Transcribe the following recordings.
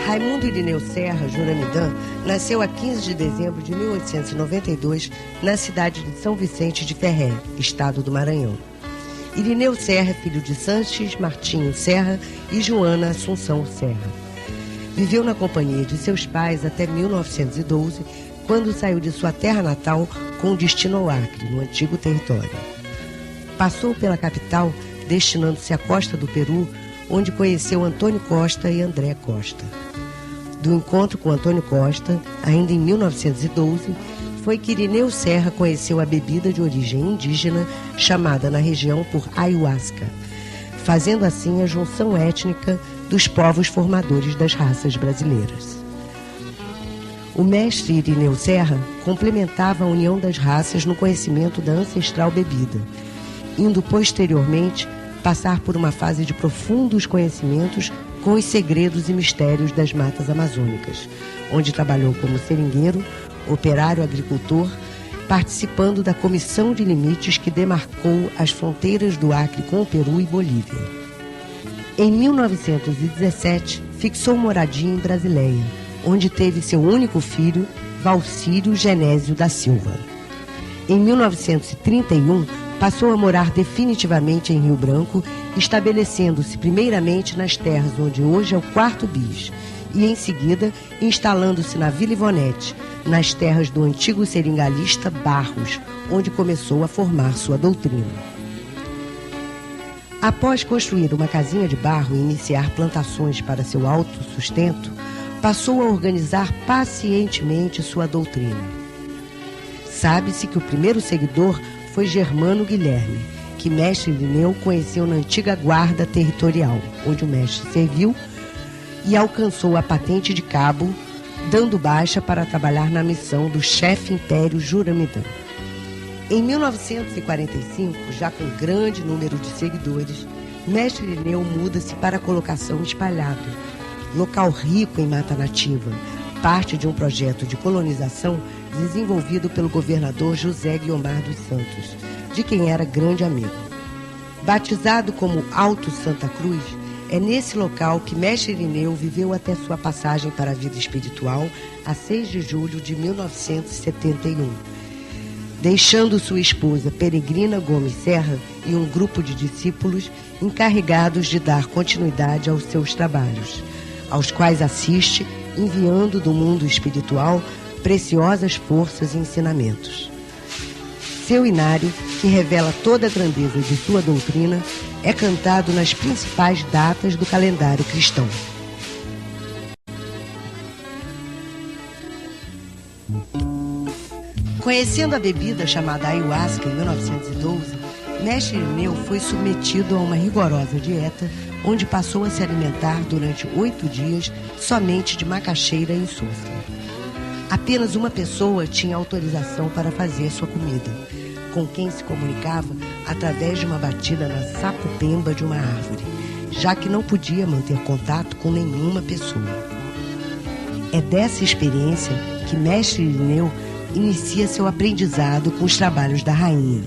Raimundo Irineu Serra Juramidã nasceu a 15 de dezembro de 1892 na cidade de São Vicente de Ferré, estado do Maranhão. Irineu Serra é filho de Sanches Martinho Serra e Joana Assunção Serra. Viveu na companhia de seus pais até 1912, quando saiu de sua terra natal com destino ao Acre, no antigo território. Passou pela capital, destinando-se à costa do Peru, onde conheceu Antônio Costa e André Costa. Do encontro com Antônio Costa, ainda em 1912, foi que Irineu Serra conheceu a bebida de origem indígena, chamada na região por ayahuasca, fazendo assim a junção étnica dos povos formadores das raças brasileiras. O mestre Irineu Serra complementava a união das raças no conhecimento da ancestral bebida, indo posteriormente passar por uma fase de profundos conhecimentos com os segredos e mistérios das matas amazônicas, onde trabalhou como seringueiro, operário agricultor, participando da comissão de limites que demarcou as fronteiras do Acre com o Peru e Bolívia. Em 1917, fixou moradia em Brasileia, onde teve seu único filho, Valcírio Genésio da Silva. Em 1931, passou a morar definitivamente em Rio Branco, estabelecendo-se primeiramente nas terras onde hoje é o Quarto Bis, e em seguida instalando-se na Vila Ivonete, nas terras do antigo seringalista Barros, onde começou a formar sua doutrina. Após construir uma casinha de barro e iniciar plantações para seu autossustento, passou a organizar pacientemente sua doutrina. Sabe-se que o primeiro seguidor foi Germano Guilherme, que mestre Irineu conheceu na antiga guarda territorial, onde o mestre serviu e alcançou a patente de cabo, dando baixa para trabalhar na missão do chefe império Juramidã. Em 1945, já com grande número de seguidores, mestre Irineu muda-se para a colocação Espalhado, local rico em mata nativa, parte de um projeto de colonização desenvolvido pelo governador José Guiomar dos Santos, de quem era grande amigo. Batizado como Alto Santa Cruz, é nesse local que mestre Irineu viveu até sua passagem para a vida espiritual, a 6 de julho de 1971, deixando sua esposa Peregrina Gomes Serra e um grupo de discípulos encarregados de dar continuidade aos seus trabalhos, aos quais assiste, enviando do mundo espiritual preciosas forças e ensinamentos. Seu inário, que revela toda a grandeza de sua doutrina, é cantado nas principais datas do calendário cristão. Conhecendo a bebida chamada ayahuasca em 1912, mestre Irineu foi submetido a uma rigorosa dieta, onde passou a se alimentar durante 8 dias somente de macaxeira e insulsa. Apenas uma pessoa tinha autorização para fazer sua comida, com quem se comunicava através de uma batida na sapopemba de uma árvore, já que não podia manter contato com nenhuma pessoa. É dessa experiência que mestre Irineu inicia seu aprendizado com os trabalhos da rainha,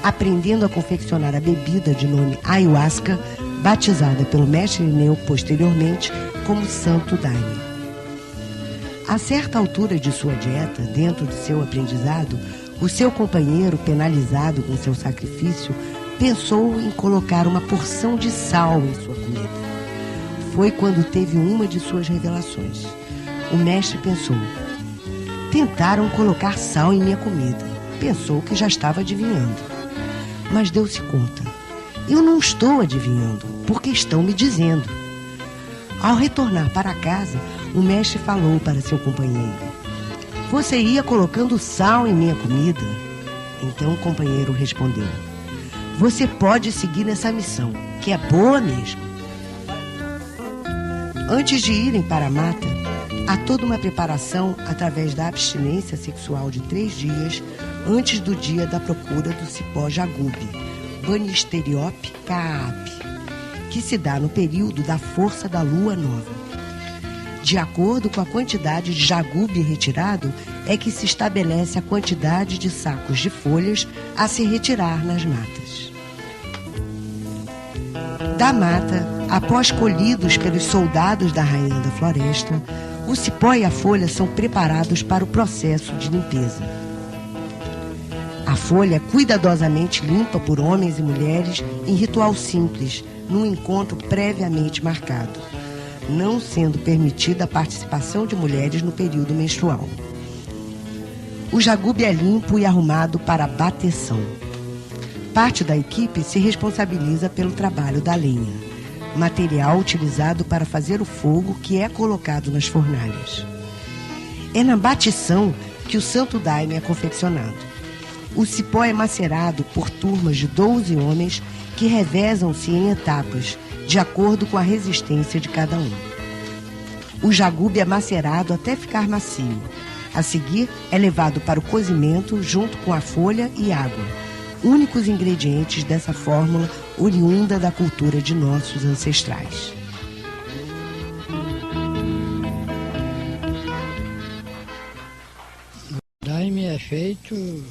aprendendo a confeccionar a bebida de nome ayahuasca, batizada pelo mestre Irineu posteriormente como Santo Daime. A certa altura de sua dieta, dentro de seu aprendizado, o seu companheiro, penalizado com seu sacrifício, pensou em colocar uma porção de sal em sua comida. Foi quando teve uma de suas revelações. O mestre pensou: tentaram colocar sal em minha comida. Pensou que já estava adivinhando. Mas deu-se conta: eu não estou adivinhando, porque estão me dizendo. Ao retornar para casa, o mestre falou para seu companheiro: você ia colocando sal em minha comida? Então o companheiro respondeu: você pode seguir nessa missão, que é boa mesmo. Antes de irem para a mata, há toda uma preparação através da abstinência sexual de 3 dias antes do dia da procura do cipó jagube, Banisteriop Kaap, que se dá no período da força da lua nova. De acordo com a quantidade de jagube retirado, é que se estabelece a quantidade de sacos de folhas a se retirar nas matas. Da mata, Após colhidos pelos soldados da Rainha da Floresta, o cipó e a folha são preparados para o processo de limpeza. A folha é cuidadosamente limpa por homens e mulheres em ritual simples, num encontro previamente marcado, não sendo permitida a participação de mulheres no período menstrual. O jagube é limpo e arrumado para a bateção. Parte da equipe se responsabiliza pelo trabalho da lenha, material utilizado para fazer o fogo que é colocado nas fornalhas. É na batição que o santo daime é confeccionado. O cipó é macerado por turmas de 12 homens que revezam-se em etapas, de acordo com a resistência de cada um. O jagube é macerado até ficar macio. A seguir, é levado para o cozimento junto com a folha e água, únicos ingredientes dessa fórmula oriunda da cultura de nossos ancestrais. O daime é feito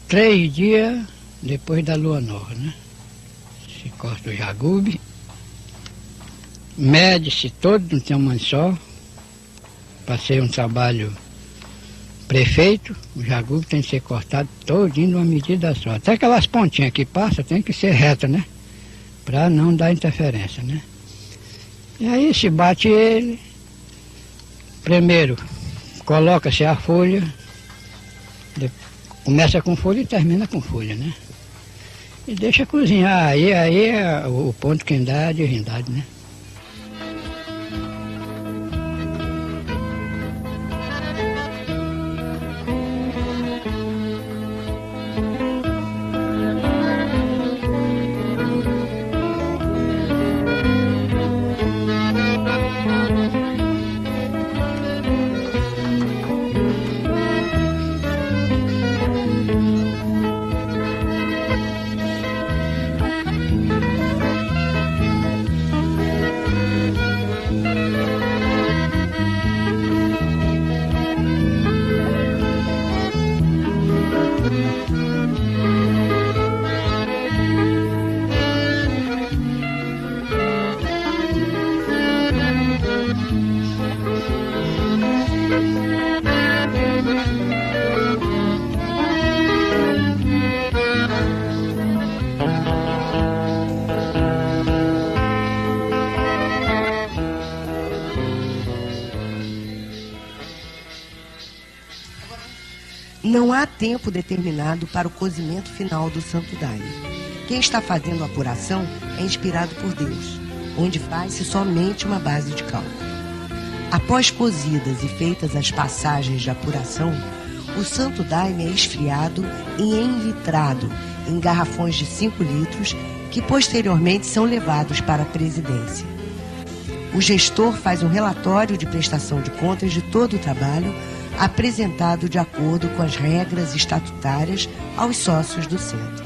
3 dias depois da lua nova, né? Se corta o jagube, mede-se todo, não tem uma só. Passei um trabalho prefeito, o jagube tem que ser cortado todinho numa medida só. Até aquelas pontinhas que passam tem que ser reta, né? Para não dar interferência, né? E aí se bate ele, primeiro coloca-se a folha, começa com folha e termina com folha, né? E deixa cozinhar, aí é o ponto que dá a divindade, né? Não há tempo determinado para o cozimento final do santo daime. Quem está fazendo a apuração é inspirado por Deus, onde faz-se somente uma base de cálculo. Após cozidas e feitas as passagens de apuração, o santo daime é esfriado e enlitrado em garrafões de 5 litros, que posteriormente são levados para a presidência. O gestor faz um relatório de prestação de contas de todo o trabalho, apresentado de acordo com as regras estatutárias aos sócios do centro.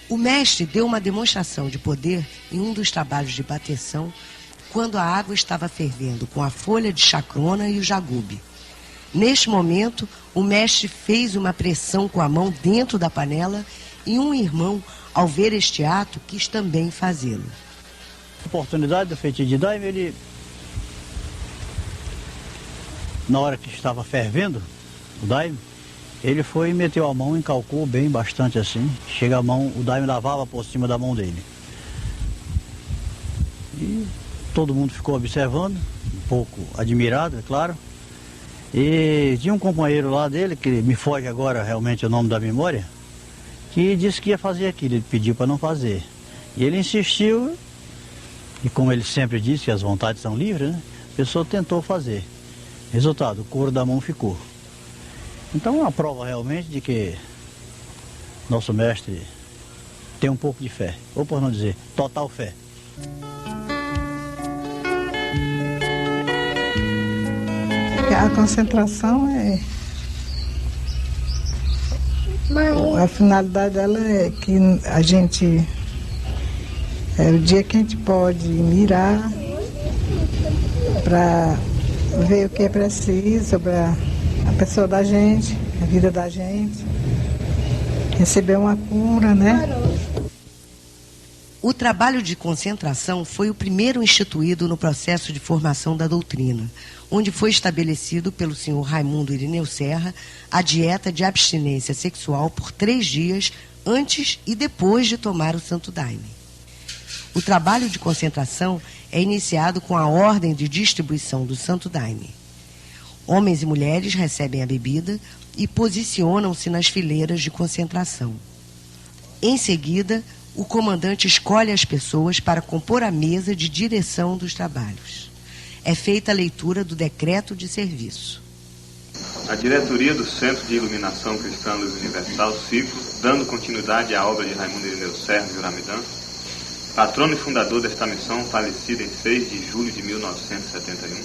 O mestre deu uma demonstração de poder em um dos trabalhos de bateção, quando a água estava fervendo com a folha de chacrona e o jagube. Neste momento, o mestre fez uma pressão com a mão dentro da panela e um irmão, ao ver este ato, quis também fazê-lo. A oportunidade do feitio de daime, ele, na hora que estava fervendo o daime, ele foi e meteu a mão, encalcou bem, bastante assim. Chega a mão, o daime lavava por cima da mão dele. E todo mundo ficou observando, um pouco admirado, é claro. E tinha um companheiro lá dele, que me foge agora realmente o nome da memória, que disse que ia fazer aquilo, ele pediu para não fazer. E ele insistiu, e como ele sempre disse que as vontades são livres, né? A pessoa tentou fazer. Resultado, o couro da mão ficou. Então é uma prova realmente de que nosso mestre tem um pouco de fé, ou por não dizer, total fé. A concentração a finalidade dela é que a gente, é o dia que a gente pode mirar para ver o que é preciso sobre a pessoa da gente, a vida da gente, receber uma cura, né? O trabalho de concentração foi o primeiro instituído no processo de formação da doutrina, onde foi estabelecido pelo senhor Raimundo Irineu Serra a dieta de abstinência sexual por 3 dias antes e depois de tomar o Santo Daime. O trabalho de concentração é iniciado com a ordem de distribuição do Santo Daime. Homens e mulheres recebem a bebida e posicionam-se nas fileiras de concentração. Em seguida, o comandante escolhe as pessoas para compor a mesa de direção dos trabalhos. É feita a leitura do decreto de serviço. A diretoria do Centro de Iluminação Cristã Luz Universal, Ciclo, dando continuidade à obra de Raimundo Irineu Serra de Uramidã, patrono e fundador desta missão, falecido em 6 de julho de 1971,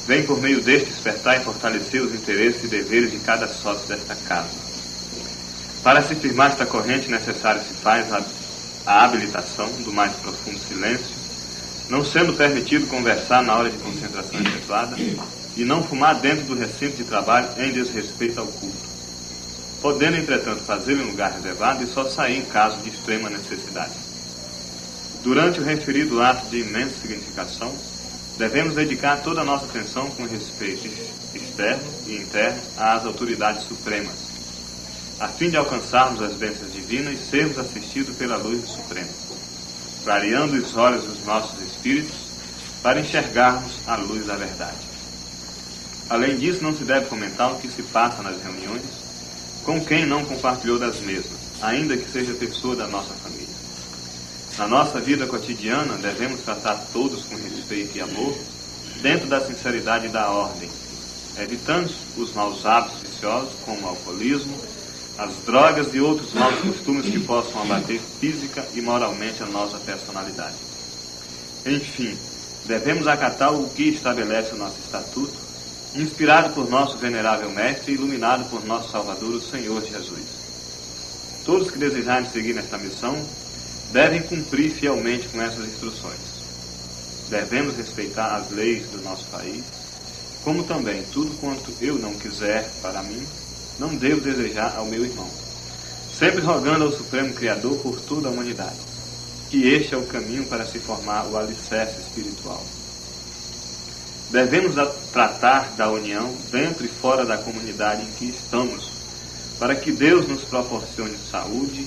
vem por meio deste despertar e fortalecer os interesses e deveres de cada sócio desta casa. Para se firmar esta corrente, necessário se faz a habilitação do mais profundo silêncio, não sendo permitido conversar na hora de concentração efetuada e não fumar dentro do recinto de trabalho em desrespeito ao culto, podendo, entretanto, fazê-lo em lugar reservado e só sair em caso de extrema necessidade. Durante o referido ato de imensa significação, devemos dedicar toda a nossa atenção com respeito externo e interno às autoridades supremas, a fim de alcançarmos as bênçãos divinas e sermos assistidos pela luz do Supremo, clareando os olhos dos nossos espíritos para enxergarmos a luz da verdade. Além disso, não se deve comentar o que se passa nas reuniões com quem não compartilhou das mesmas, ainda que seja pessoa da nossa família. Na nossa vida cotidiana, devemos tratar todos com respeito e amor, dentro da sinceridade e da ordem, evitando os maus hábitos viciosos, como o alcoolismo, as drogas e outros maus costumes que possam abater física e moralmente a nossa personalidade. Enfim, devemos acatar o que estabelece o nosso estatuto, inspirado por nosso venerável Mestre e iluminado por nosso Salvador, o Senhor Jesus. Todos que desejarem seguir nesta missão devem cumprir fielmente com essas instruções. Devemos respeitar as leis do nosso país, como também tudo quanto eu não quiser para mim, não devo desejar ao meu irmão, sempre rogando ao Supremo Criador por toda a humanidade, que este é o caminho para se formar o alicerce espiritual. Devemos tratar da união dentro e fora da comunidade em que estamos, para que Deus nos proporcione saúde,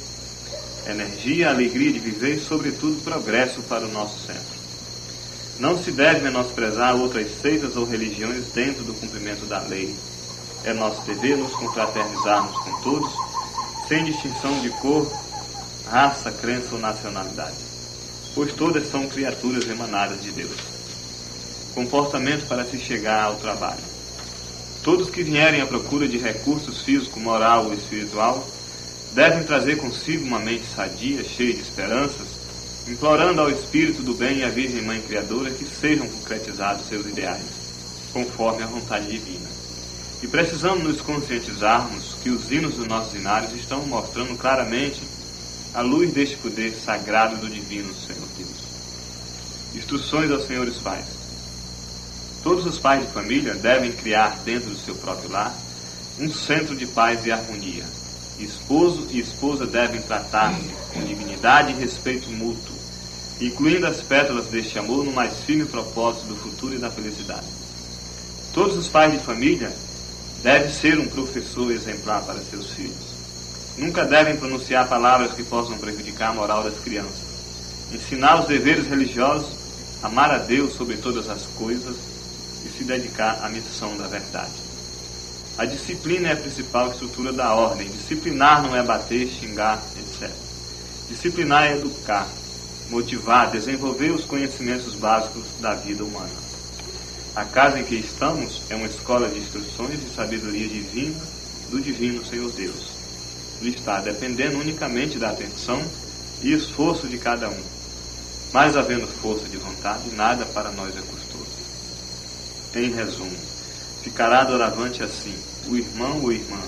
energia, alegria de viver e, sobretudo, progresso para o nosso centro. Não se deve menosprezar outras seitas ou religiões dentro do cumprimento da lei. É nosso dever nos confraternizarmos com todos, sem distinção de cor, raça, crença ou nacionalidade, pois todas são criaturas emanadas de Deus. Comportamento para se chegar ao trabalho. Todos que vierem à procura de recursos físico, moral ou espiritual devem trazer consigo uma mente sadia, cheia de esperanças, implorando ao Espírito do Bem e à Virgem Mãe Criadora que sejam concretizados seus ideais, conforme a vontade divina. E precisamos nos conscientizarmos que os hinos dos nossos hinários estão mostrando claramente a luz deste poder sagrado do Divino Senhor Deus. Instruções aos senhores pais. Todos os pais de família devem criar dentro do seu próprio lar um centro de paz e harmonia. Esposo e esposa devem tratar-se com dignidade e respeito mútuo, incluindo as pétalas deste amor no mais firme propósito do futuro e da felicidade. Todos os pais de família devem ser um professor exemplar para seus filhos. Nunca devem pronunciar palavras que possam prejudicar a moral das crianças. Ensinar os deveres religiosos, amar a Deus sobre todas as coisas e se dedicar à missão da verdade. A disciplina é a principal estrutura da ordem. Disciplinar não é bater, xingar, etc. Disciplinar é educar, motivar, desenvolver os conhecimentos básicos da vida humana. A casa em que estamos é uma escola de instruções e sabedoria divina do Divino Senhor Deus. Ele está dependendo unicamente da atenção e esforço de cada um. Mas havendo força de vontade, nada para nós é custoso. Em resumo, ficará doravante assim, o irmão ou irmã,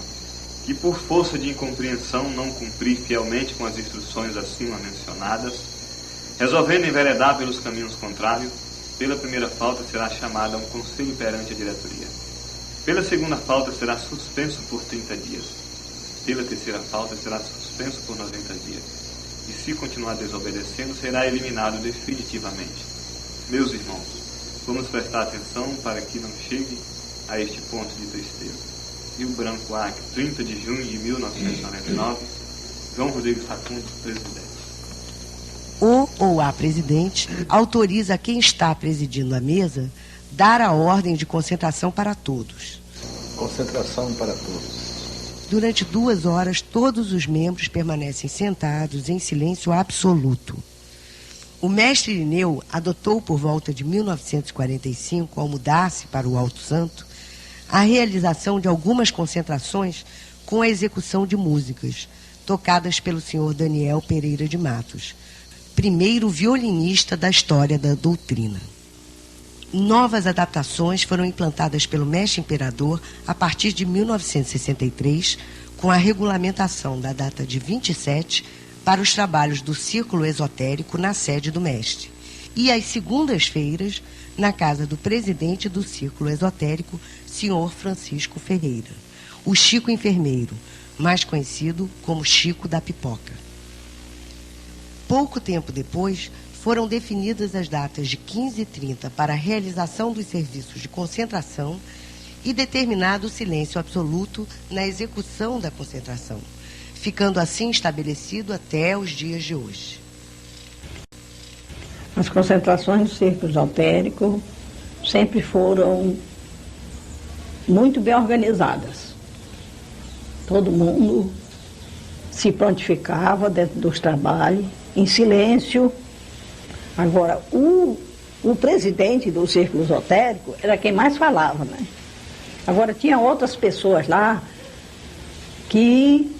que por força de incompreensão não cumprir fielmente com as instruções acima mencionadas, resolvendo enveredar pelos caminhos contrários, Pela primeira falta, será chamado a um conselho perante a diretoria. Pela segunda falta, será suspenso por 30 dias. Pela terceira falta, será suspenso por 90 dias. E se continuar desobedecendo, será eliminado definitivamente. Meus irmãos, vamos prestar atenção para que não chegue a este ponto de tristeza. Rio Branco, Acre, 30 de junho de 1999, João Rodrigues Facundo, presidente. O ou a presidente autoriza quem está presidindo a mesa dar a ordem de concentração para todos. Concentração para todos. Durante 2 horas, todos os membros permanecem sentados em silêncio absoluto. O mestre Irineu adotou por volta de 1945, ao mudar-se para o Alto Santo, a realização de algumas concentrações com a execução de músicas, tocadas pelo senhor Daniel Pereira de Matos, primeiro violinista da história da doutrina. Novas adaptações foram implantadas pelo mestre imperador a partir de 1963, com a regulamentação da data de 27 para os trabalhos do Círculo Esotérico na sede do mestre, e às segundas-feiras na casa do presidente do Círculo Esotérico, senhor Francisco Ferreira, o Chico Enfermeiro, mais conhecido como Chico da Pipoca. Pouco tempo depois, foram definidas as datas de 15 e 30 para a realização dos serviços de concentração e determinado o silêncio absoluto na execução da concentração, ficando assim estabelecido até os dias de hoje. As concentrações do Círculo Esotérico sempre foram muito bem organizadas. Todo mundo se prontificava dentro dos trabalhos, em silêncio. Agora, o presidente do Círculo Esotérico era quem mais falava, né? Agora, tinha outras pessoas lá que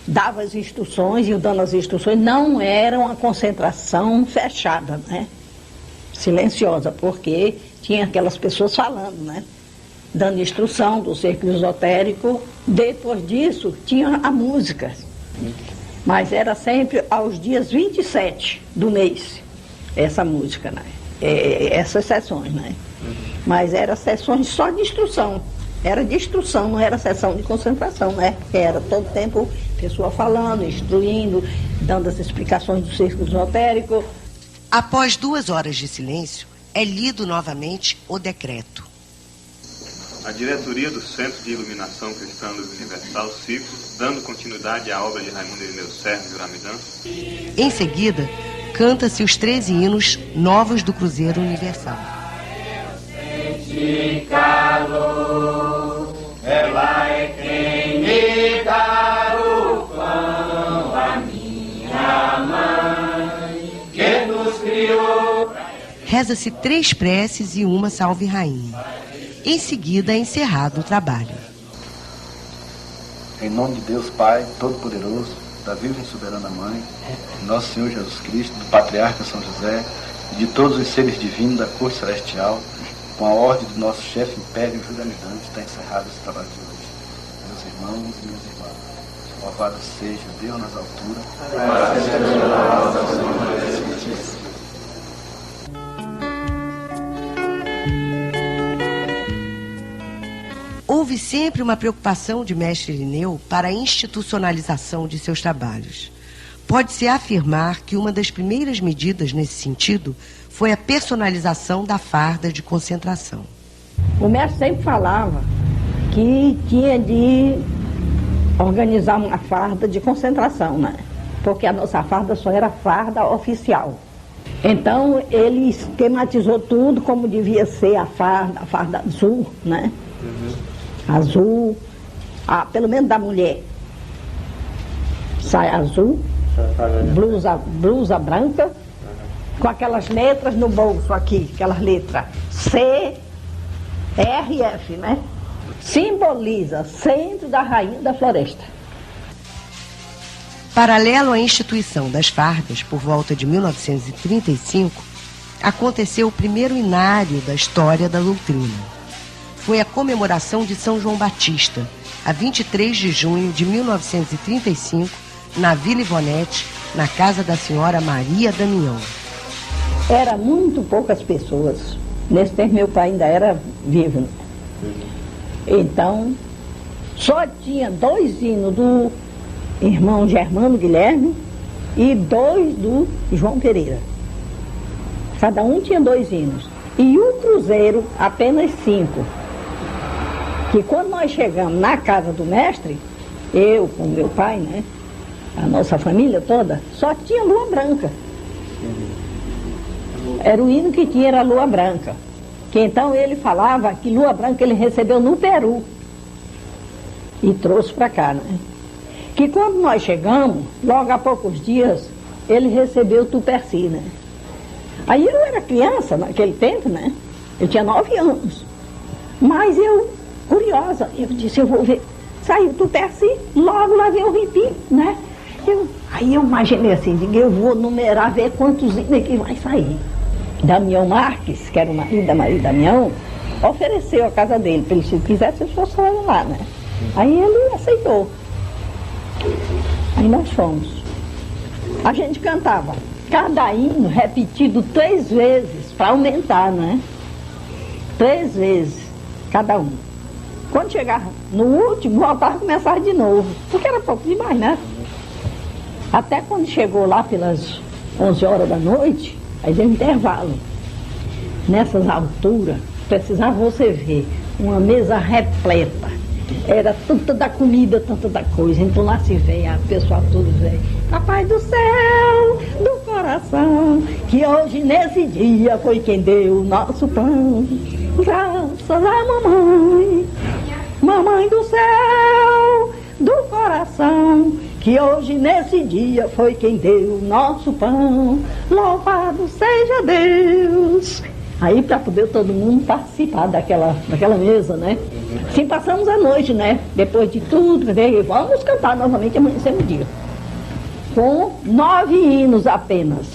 davam as instruções, e dando as instruções não era uma concentração fechada, né? Silenciosa, porque tinha aquelas pessoas falando, né? Dando instrução do Círculo Esotérico. Depois disso, tinha a música. Mas era sempre aos dias 27 do mês, essa música, né? Essas sessões, né? Mas eram sessões só de instrução. Era de instrução, não era sessão de concentração, né? Porque era todo tempo pessoa falando, instruindo, dando as explicações do Círculo Esotérico. Após 2 horas de silêncio, é lido novamente o decreto. A diretoria do Centro de Iluminação Cristã Luz Universal, Ciclo, dando continuidade à obra de Raimundo Irineu Serra e Juramidança. Em seguida, canta-se os 13 hinos novos do Cruzeiro Universal. Ela é quem me dá o pão, a minha mãe, que nos criou. Reza-se 3 preces e uma Salve Rainha. Em seguida é encerrado o trabalho. Em nome de Deus Pai Todo-Poderoso, da Virgem Soberana Mãe, de Nosso Senhor Jesus Cristo, do Patriarca São José e de todos os seres divinos da Corte Celestial, com a ordem do nosso chefe Império Juramidante, está encerrado esse trabalho de hoje. Meus irmãos e minhas irmãs, louvado seja Deus nas alturas. Houve sempre uma preocupação de mestre Irineu para a institucionalização de seus trabalhos. Pode-se afirmar que uma das primeiras medidas nesse sentido foi a personalização da farda de concentração. O mestre sempre falava que tinha de organizar uma farda de concentração, né? Porque a nossa farda só era farda oficial. Então ele esquematizou tudo como devia ser a farda azul, né? Azul, pelo menos da mulher. Saia azul, blusa branca, com aquelas letras no bolso aqui, aquelas letras C, R e F, né? Simboliza Centro da Rainha da Floresta. Paralelo à instituição das fardas, por volta de 1935, aconteceu o primeiro inário da história da doutrina. Foi a comemoração de São João Batista, a 23 de junho de 1935, na Vila Ivonete, na casa da senhora Maria Damião. Era muito poucas pessoas. Nesse tempo meu pai ainda era vivo, né? Então, só tinha 2 hinos do irmão Germano Guilherme e 2 do João Pereira. Cada um tinha 2 hinos. E o cruzeiro, apenas 5. Que quando nós chegamos na casa do mestre, eu com meu pai, né? A nossa família toda, só tinha lua branca. Era o hino que tinha, era a lua branca. Que então ele falava que lua branca ele recebeu no Peru. E trouxe para cá, né? Que quando nós chegamos, logo há poucos dias, ele recebeu o Tuperci, né? Aí eu era criança naquele tempo, né? Eu tinha 9 anos. Mas eu, curiosa, eu disse, eu vou ver. Saiu o Tuperci, logo lá veio o Ripi, né? Aí eu imaginei assim, digo, eu vou numerar, ver quantos hinos que vai sair. Damião Marques, que era o marido da Maria Damião, ofereceu a casa dele, para ele, se quisesse, eles fossem lá, né? Aí ele aceitou. Aí nós fomos. A gente cantava cada hino repetido 3 vezes, para aumentar, né? 3 vezes, cada um. Quando chegava no último, voltava a começar de novo, porque era pouco demais, né? Até quando chegou lá pelas 11 horas da noite, aí deu intervalo. Nessas alturas, precisava você ver uma mesa repleta. Era tanta da comida, tanta da coisa. Então lá se vê, a pessoa toda vê. Papai do céu, do coração, que hoje nesse dia foi quem deu o nosso pão. Graças a mamãe, mamãe do céu, do coração, que hoje nesse dia foi quem deu o nosso pão. Louvado seja Deus. Aí para poder todo mundo participar daquela mesa, né? Assim passamos a noite, né? Depois de tudo, vamos cantar novamente amanhã no dia. Com 9 hinos apenas.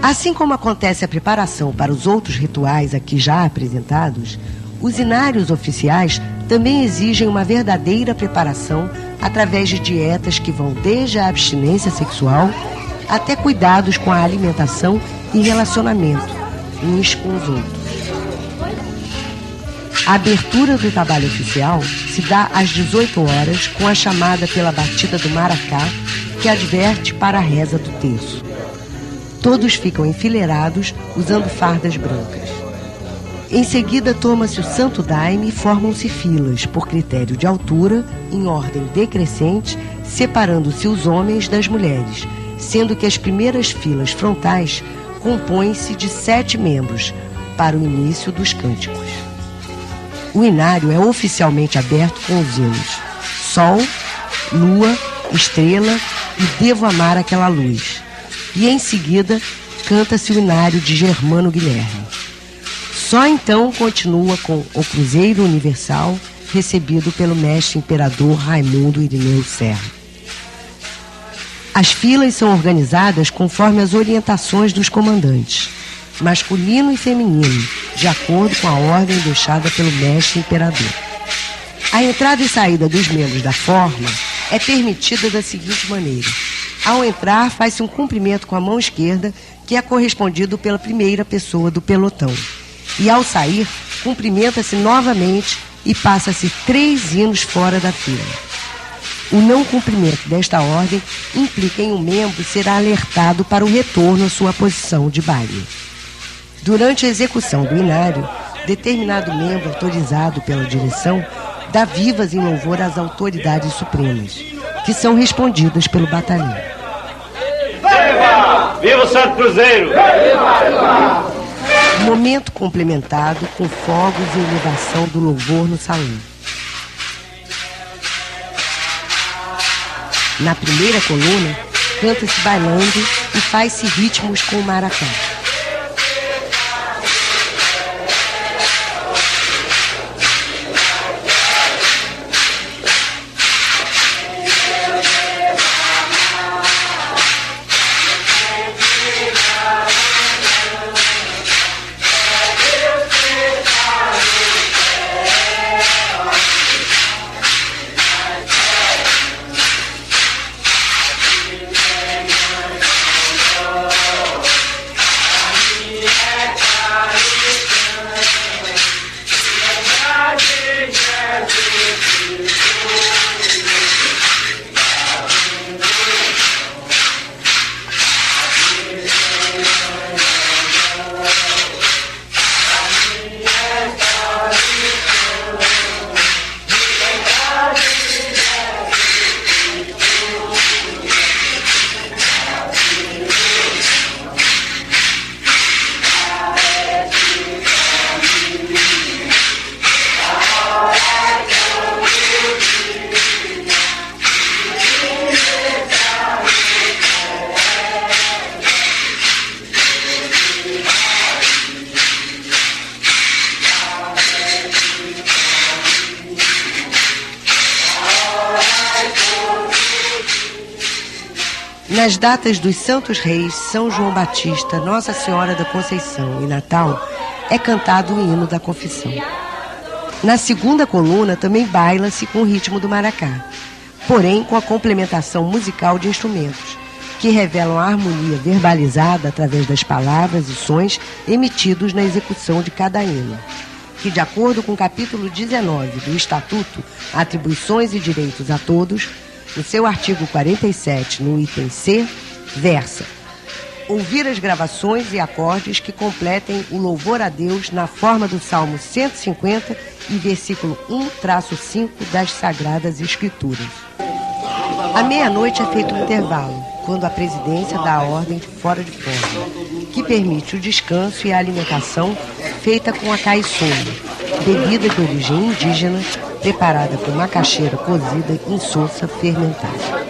Assim como acontece a preparação para os outros rituais aqui já apresentados, os inários oficiais também exigem uma verdadeira preparação através de dietas que vão desde a abstinência sexual até cuidados com a alimentação e relacionamento uns com os outros. A abertura do trabalho oficial se dá às 18 horas com a chamada pela batida do maracá, que adverte para a reza do terço. Todos ficam enfileirados usando fardas brancas. Em seguida, toma-se o santo daime e formam-se filas, por critério de altura, em ordem decrescente, separando-se os homens das mulheres, sendo que as primeiras filas frontais compõem-se de 7 membros, para o início dos cânticos. O inário é oficialmente aberto com os hinos Sol, Lua, Estrela e Devo Amar Aquela Luz. E em seguida, canta-se o inário de Germano Guilherme. Só então continua com o Cruzeiro Universal, recebido pelo mestre imperador Raimundo Irineu Serra. As filas são organizadas conforme as orientações dos comandantes, masculino e feminino, de acordo com a ordem deixada pelo mestre imperador. A entrada e saída dos membros da forma é permitida da seguinte maneira. Ao entrar, faz-se um cumprimento com a mão esquerda, que é correspondido pela primeira pessoa do pelotão. E ao sair, cumprimenta-se novamente e passa-se 3 hinos fora da fila. O não cumprimento desta ordem implica em um membro ser alertado para o retorno à sua posição de baile. Durante a execução do inário, determinado membro autorizado pela direção dá vivas em louvor às autoridades supremas, que são respondidas pelo batalhão. Viva! Viva o Santo Cruzeiro! Viva! Viva! Momento complementado com fogos e elevação do louvor no salão. Na primeira coluna, canta-se bailando e faz-se ritmos com o maracá. Nas datas dos Santos Reis, São João Batista, Nossa Senhora da Conceição e Natal, é cantado o hino da confissão. Na segunda coluna também baila-se com o ritmo do maracá, porém com a complementação musical de instrumentos, que revelam a harmonia verbalizada através das palavras e sons emitidos na execução de cada hino, que, de acordo com o capítulo 19 do Estatuto Atribuições e Direitos a Todos, no seu artigo 47, no item C, versa: ouvir as gravações e acordes que completem o louvor a Deus na forma do Salmo 150 e versículo 1-5 das Sagradas Escrituras. À meia-noite é feito um intervalo, quando a presidência dá a ordem de fora de forma, que permite o descanso e a alimentação feita com a caiçuna, bebida de origem indígena, preparada com macaxeira cozida em soça fermentada.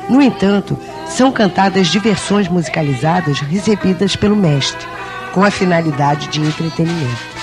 No entanto, são cantadas diversões musicalizadas recebidas pelo mestre, com a finalidade de entretenimento.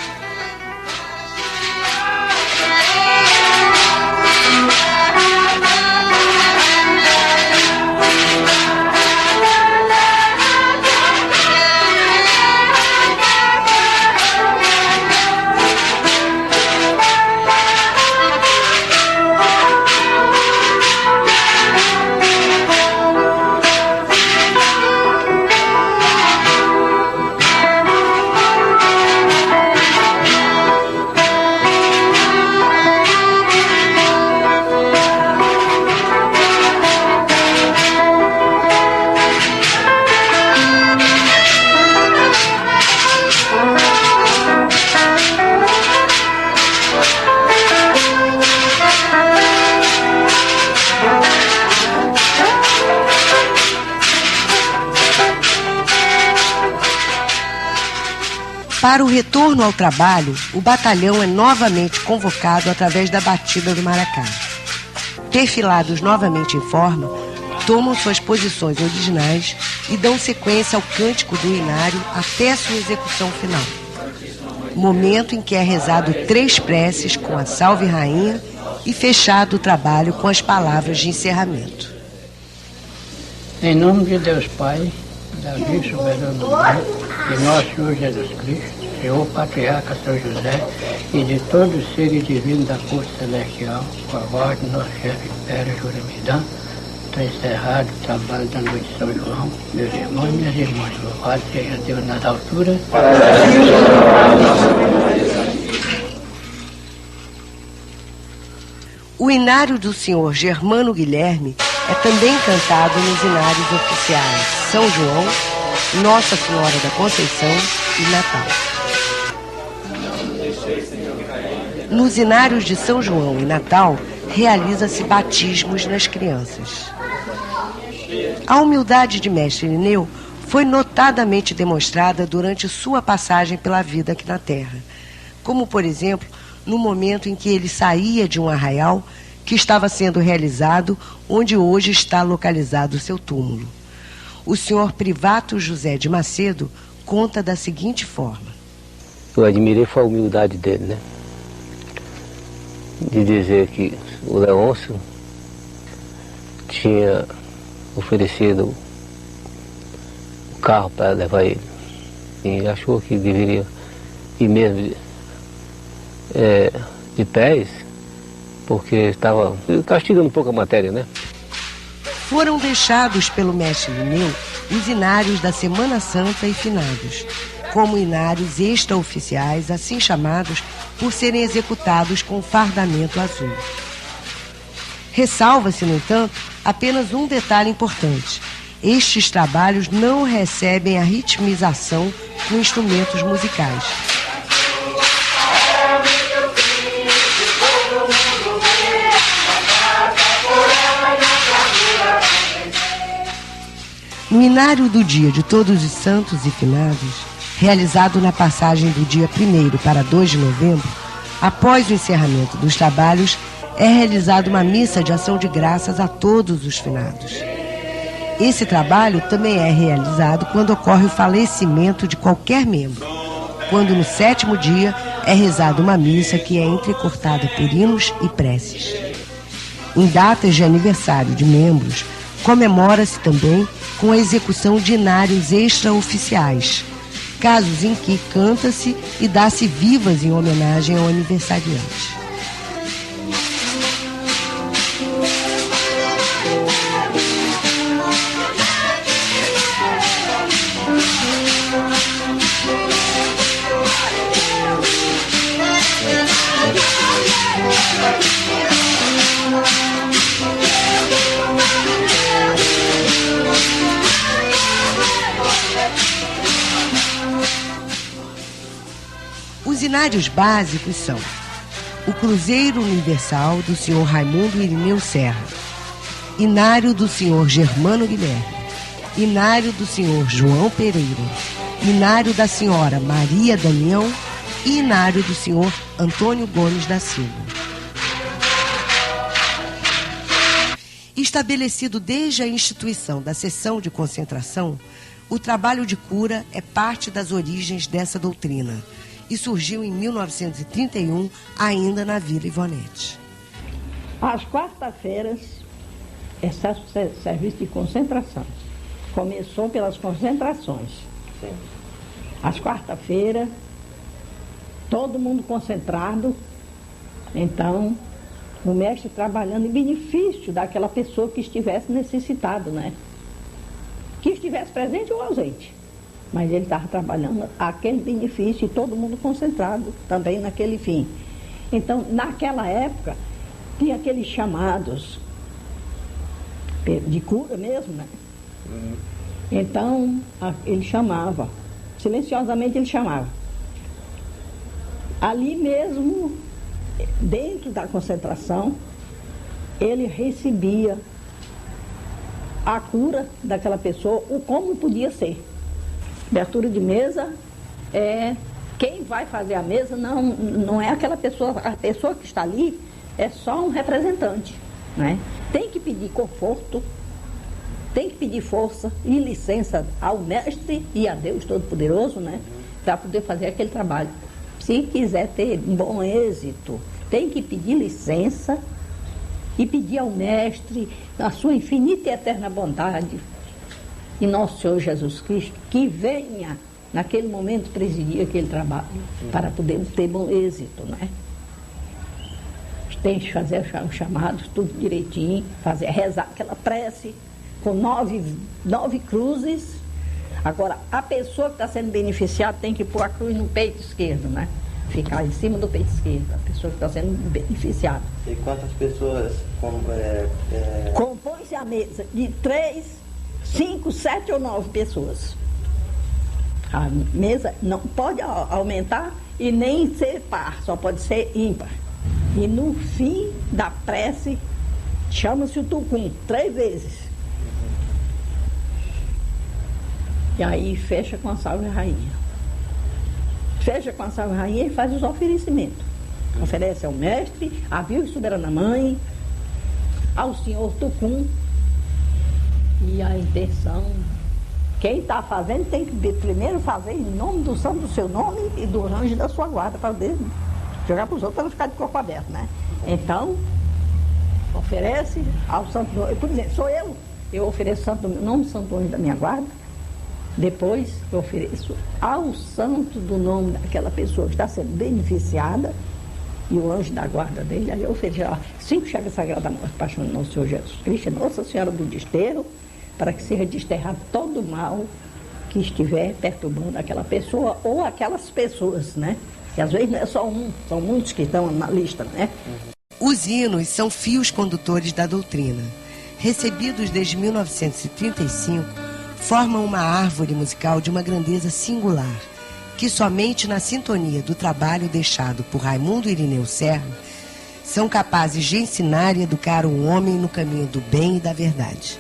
Para o retorno ao trabalho, o batalhão é novamente convocado através da batida do maracá. Perfilados novamente em forma, tomam suas posições originais e dão sequência ao cântico do inário até sua execução final. Momento em que é rezado 3 preces com a Salve Rainha e fechado o trabalho com as palavras de encerramento. Em nome de Deus Pai, Davi soberano do mundo, de nosso Senhor Jesus Cristo, Senhor Patriarca São José e de todos os seres divinos da corte celestial, com a voz do nosso chefe Pérez Juramidã, está encerrado o trabalho da noite de São João. Meus irmãos e minhas irmãs, louvado seja Deus nas alturas. O inário do senhor Germano Guilherme é também cantado nos inários oficiais São João, Nossa Senhora da Conceição e Natal. Nos inários de São João e Natal, realiza-se batismos nas crianças. A humildade de Mestre Irineu foi notadamente demonstrada durante sua passagem pela vida aqui na Terra, como, por exemplo, no momento em que ele saía de um arraial que estava sendo realizado, onde hoje está localizado o seu túmulo. O senhor Privato José de Macedo conta da seguinte forma: eu admirei foi a humildade dele, né? De dizer que o Leôncio tinha oferecido o carro para levar ele. E achou que deveria ir mesmo de pés, porque estava castigando um pouco a matéria, né? Foram deixados pelo mestre Irineu os inários da Semana Santa e finados, como inários extraoficiais, assim chamados por serem executados com fardamento azul. Ressalva-se, no entanto, apenas um detalhe importante: estes trabalhos não recebem a ritmização com instrumentos musicais. No inário do dia de Todos os Santos e Finados, realizado na passagem do dia 1º para 2 de novembro, após o encerramento dos trabalhos, é realizada uma missa de ação de graças a todos os finados. Esse trabalho também é realizado quando ocorre o falecimento de qualquer membro, quando no 7º dia é rezada uma missa que é entrecortada por hinos e preces. Em datas de aniversário de membros, Comemora-se também com a execução de inários extraoficiais, casos em que canta-se e dá-se vivas em homenagem ao aniversariante. Os inários básicos são o Cruzeiro Universal do Sr. Raimundo Irineu Serra, Inário do Sr. Germano Guilherme, Inário do Sr. João Pereira, Inário da Senhora Maria Damião e Inário do Sr. Antônio Gomes da Silva. Estabelecido desde a instituição da seção de concentração, o trabalho de cura é parte das origens dessa doutrina e surgiu em 1931, ainda na Vila Ivonete. Às quarta-feiras, é serviço de concentração. Começou pelas concentrações. Sim. Às quarta-feiras, todo mundo concentrado, então o mestre trabalhando em benefício daquela pessoa que estivesse necessitado, né? Que estivesse presente ou ausente. Mas ele estava trabalhando aquele benefício e todo mundo concentrado também naquele fim. Então, naquela época, tinha aqueles chamados de cura mesmo, né? Então, ele chamava, silenciosamente ele chamava. Ali mesmo, dentro da concentração, ele recebia a cura daquela pessoa, o como podia ser. Abertura de mesa, quem vai fazer a mesa não é aquela pessoa, a pessoa que está ali é só um representante, né? Tem que pedir conforto, tem que pedir força e licença ao mestre e a Deus Todo-Poderoso, né? Para poder fazer aquele trabalho. Se quiser ter um bom êxito, tem que pedir licença e pedir ao mestre a sua infinita e eterna bondade e nosso Senhor Jesus Cristo que venha naquele momento presidir aquele trabalho para podermos ter bom êxito, né? Tem que fazer os chamados, tudo direitinho, rezar aquela prece com 9 cruzes. Agora, a pessoa que está sendo beneficiada tem que pôr a cruz no peito esquerdo, né? Ficar em cima do peito esquerdo, a pessoa que está sendo beneficiada. E quantas pessoas compõe-se a mesa de 3, 5, 7 ou 9 pessoas. A mesa não pode aumentar e nem ser par, só pode ser ímpar. E no fim da prece, chama-se o tucum 3 vezes. E aí fecha com a salve rainha. Fecha com a salve rainha e faz os oferecimentos. Oferece ao mestre, à Virgem Soberana Mãe, ao Senhor Tucum. E a intenção, quem está fazendo tem que primeiro fazer em nome do santo do seu nome e do anjo da sua guarda, para poder jogar para os outros, para não ficar de corpo aberto, né? Então, oferece ao santo, por exemplo, sou eu ofereço o nome do santo anjo da minha guarda. Depois eu ofereço ao santo do nome daquela pessoa que está sendo beneficiada e o anjo da guarda dele. Aí eu ofereço 5 chagas sagradas da morte, paixão do nosso Senhor Jesus Cristo, Nossa Senhora do Desterro, para que seja desterrado todo o mal que estiver perturbando aquela pessoa ou aquelas pessoas, né? E às vezes não é só um, são muitos que estão na lista, né? Os hinos são fios condutores da doutrina. Recebidos desde 1935, formam uma árvore musical de uma grandeza singular, que somente na sintonia do trabalho deixado por Raimundo Irineu Serra são capazes de ensinar e educar o homem no caminho do bem e da verdade.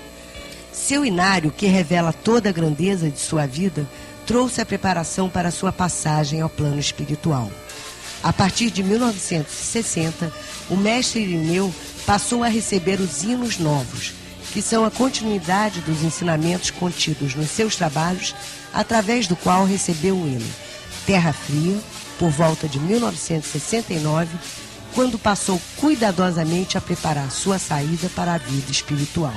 Seu inário, que revela toda a grandeza de sua vida, trouxe a preparação para sua passagem ao plano espiritual. A partir de 1960, o mestre Irineu passou a receber os hinos novos, que são a continuidade dos ensinamentos contidos nos seus trabalhos, através do qual recebeu o hino Terra Fria, por volta de 1969, quando passou cuidadosamente a preparar sua saída para a vida espiritual.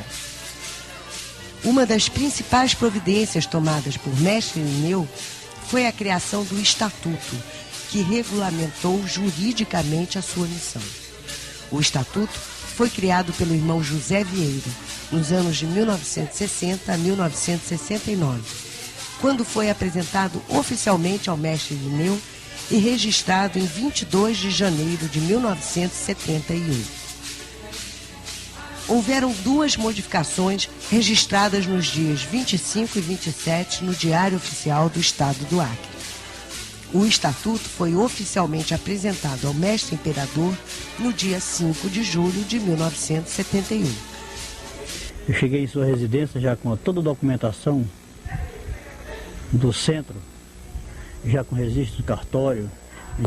Uma das principais providências tomadas por Mestre Irineu foi a criação do Estatuto, que regulamentou juridicamente a sua missão. O Estatuto foi criado pelo irmão José Vieira, nos anos de 1960 a 1969, quando foi apresentado oficialmente ao Mestre Irineu e registrado em 22 de janeiro de 1971. Houveram 2 modificações registradas nos dias 25 e 27 no Diário Oficial do Estado do Acre. O Estatuto foi oficialmente apresentado ao Mestre Imperador no dia 5 de julho de 1971. Eu cheguei em sua residência já com toda a documentação do centro, já com registro do cartório,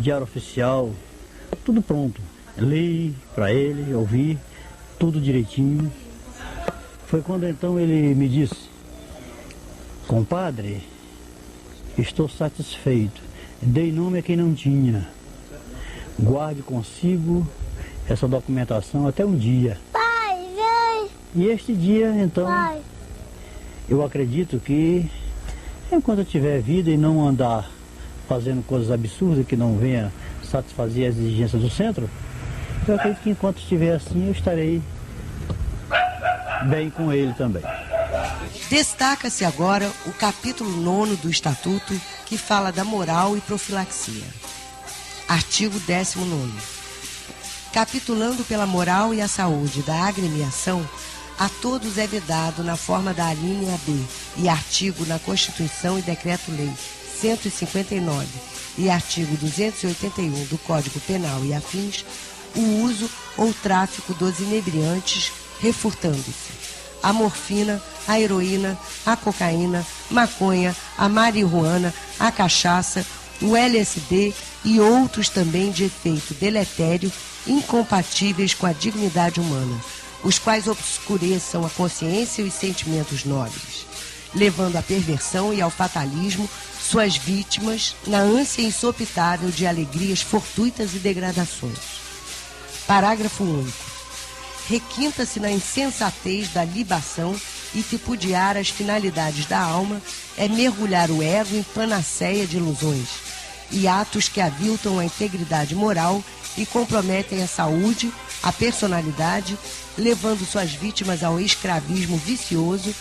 diário oficial, tudo pronto. Li para ele, ouvi, tudo direitinho. Foi quando então ele me disse: compadre, estou satisfeito, dei nome a quem não tinha, guarde consigo essa documentação até um dia. Pai, vem! E este dia então, Pai, eu acredito que enquanto eu tiver vida e não andar fazendo coisas absurdas que não venha satisfazer as exigências do centro, eu acredito que enquanto estiver assim eu estarei bem com ele também. Destaca-se agora o capítulo 9 do Estatuto, que fala da moral e profilaxia. Artigo 19º. Capitulando pela moral e a saúde da agremiação, a todos é vedado, na forma da alínea B e artigo na Constituição e Decreto-Lei 159 e artigo 281 do Código Penal e afins, o uso ou tráfico dos inebriantes, refurtando-se a morfina, a heroína, a cocaína, maconha, a marihuana, a cachaça, o LSD e outros também de efeito deletério, incompatíveis com a dignidade humana, os quais obscureçam a consciência e os sentimentos nobres, levando à perversão e ao fatalismo suas vítimas na ânsia insopitável de alegrias fortuitas e degradações. Parágrafo único. Requinta-se na insensatez da libação e tripudiar as finalidades da alma é mergulhar o ego em panaceia de ilusões e atos que aviltam a integridade moral e comprometem a saúde, a personalidade, levando suas vítimas ao escravismo vicioso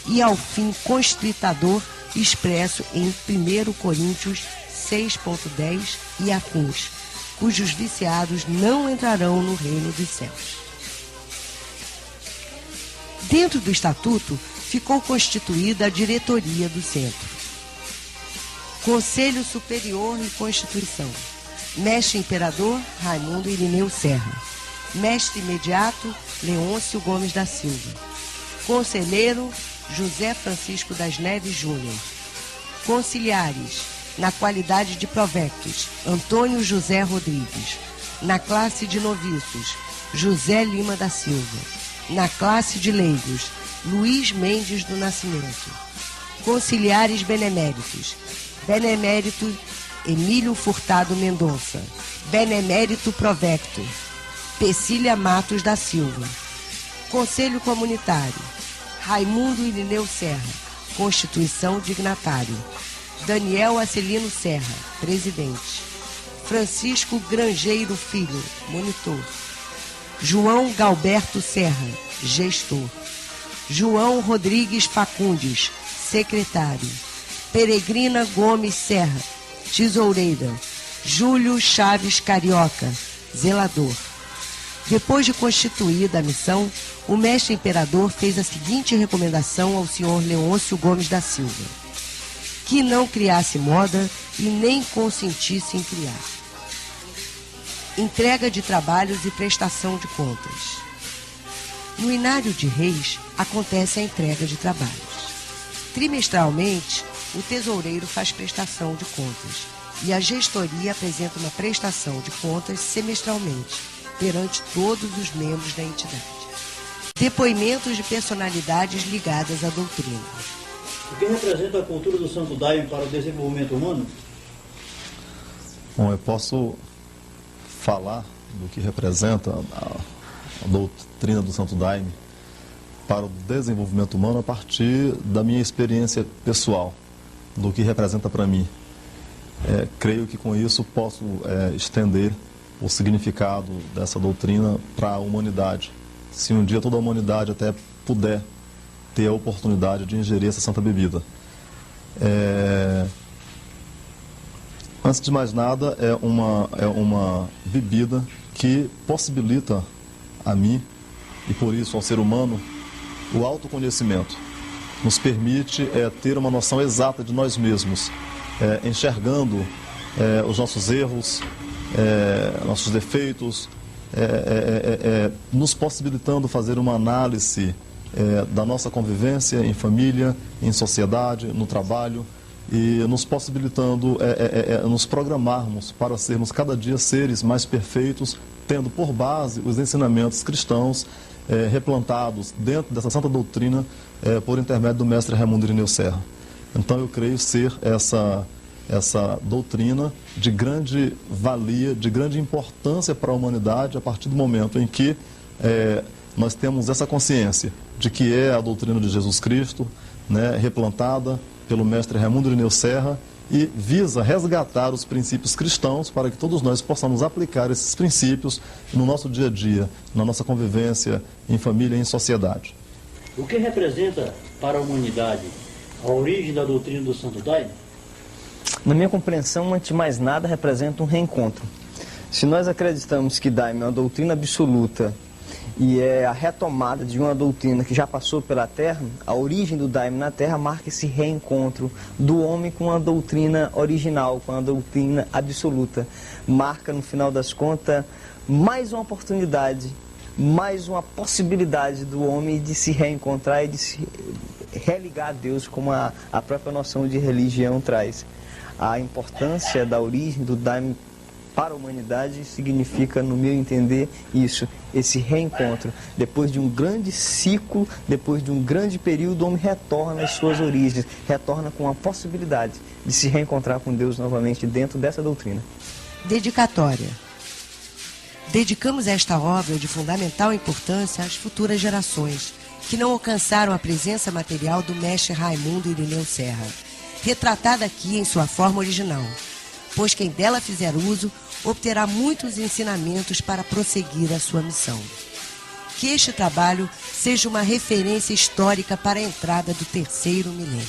e ao fim constritador expresso em 1 Coríntios 6,10 e afins, cujos viciados não entrarão no reino dos céus. Dentro do Estatuto, ficou constituída a diretoria do Centro. Conselho Superior e Constituição. Mestre Imperador, Raimundo Irineu Serra. Mestre Imediato, Leôncio Gomes da Silva. Conselheiro, José Francisco das Neves Júnior. Conciliares, na qualidade de provectos, Antônio José Rodrigues. Na classe de noviços, José Lima da Silva. Na classe de leigos, Luiz Mendes do Nascimento. Conciliares beneméritos, Benemérito Emílio Furtado Mendonça. Benemérito Provecto, Pecília Matos da Silva. Conselho Comunitário, Raimundo Irineu Serra, Constituição Dignatário. Daniel Acelino Serra, Presidente. Francisco Grangeiro Filho, Monitor. João Galberto Serra, Gestor. João Rodrigues Facundes, Secretário. Peregrina Gomes Serra, Tesoureira. Júlio Chaves Carioca, Zelador. Depois de constituída a missão, o Mestre Imperador fez a seguinte recomendação ao senhor Leôncio Gomes da Silva: que não criasse moda e nem consentisse em criar. Entrega de trabalhos e prestação de contas. No Inário de Reis, acontece a entrega de trabalhos. Trimestralmente, o tesoureiro faz prestação de contas e a gestoria apresenta uma prestação de contas semestralmente, perante todos os membros da entidade. Depoimentos de personalidades ligadas à doutrina. O que representa a cultura do Santo Daime para o desenvolvimento humano? Bom, eu posso falar do que representa a doutrina do Santo Daime para o desenvolvimento humano a partir da minha experiência pessoal, do que representa para mim. Creio que com isso posso estender o significado dessa doutrina para a humanidade. Se um dia toda a humanidade até puder ter a oportunidade de ingerir essa santa bebida. Antes de mais nada, é uma bebida que possibilita a mim, e por isso ao ser humano, o autoconhecimento. Nos permite ter uma noção exata de nós mesmos, enxergando os nossos erros, nossos defeitos, nos possibilitando fazer uma análise da nossa convivência em família, em sociedade, no trabalho, e nos possibilitando nos programarmos para sermos cada dia seres mais perfeitos, tendo por base os ensinamentos cristãos replantados dentro dessa santa doutrina por intermédio do mestre Raimundo Irineu Serra. Então eu creio ser essa doutrina de grande valia, de grande importância para a humanidade a partir do momento em que nós temos essa consciência de que é a doutrina de Jesus Cristo, né, replantada pelo mestre Raimundo Irineu Serra, e visa resgatar os princípios cristãos para que todos nós possamos aplicar esses princípios no nosso dia a dia, na nossa convivência em família e em sociedade. O que representa para a humanidade a origem da doutrina do Santo Daime? Na minha compreensão, antes de mais nada, representa um reencontro. Se nós acreditamos que Daime é uma doutrina absoluta e é a retomada de uma doutrina que já passou pela Terra, a origem do Daime na Terra marca esse reencontro do homem com a doutrina original, com a doutrina absoluta. Marca, no final das contas, mais uma oportunidade, mais uma possibilidade do homem de se reencontrar e de se religar a Deus, como a própria noção de religião traz. A importância da origem do Daime para a humanidade significa, no meu entender, isso, esse reencontro. Depois de um grande ciclo, depois de um grande período, o homem retorna às suas origens, retorna com a possibilidade de se reencontrar com Deus novamente dentro dessa doutrina. Dedicatória. Dedicamos esta obra de fundamental importância às futuras gerações, que não alcançaram a presença material do mestre Raimundo Irineu Serra, retratada aqui em sua forma original, pois quem dela fizer uso obterá muitos ensinamentos para prosseguir a sua missão. Que este trabalho seja uma referência histórica para a entrada do terceiro milênio.